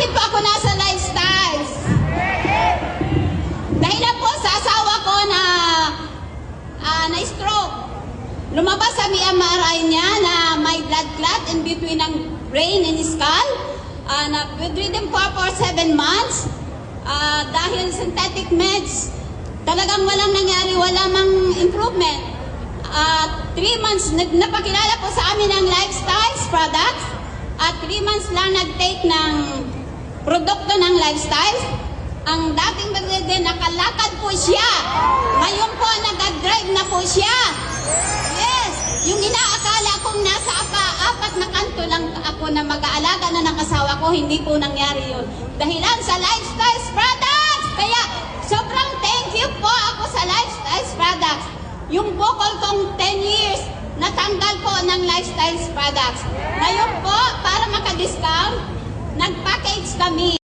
Bakit po ako nasa Lifestyles? Dahil po sa asawa ko na na-stroke. Lumabas sa MRI niya na may blood clot in between ng brain and skull. Bedridden po for 7 months. Dahil synthetic meds, talagang walang nangyari, wala mang improvement. 3 months, napakilala po sa amin ng Lifestyles products. At 3 months lang nag-take ng produkto ng Lifestyles. Ang dating bedridden, nakalakad po siya. Ngayon po, nag-drive na po siya. Yes, yung inaakala kong nasa apat na kanto lang ako na mag-aalaga na ng asawa ko, hindi po nangyari yun. Dahilan sa Lifestyles products. Kaya, sobrang thank you po ako sa Lifestyles products. Yung bukol kong 10 years, natanggal po ng Lifestyles products. Ngayon po, para maka-discount, nag-package kami.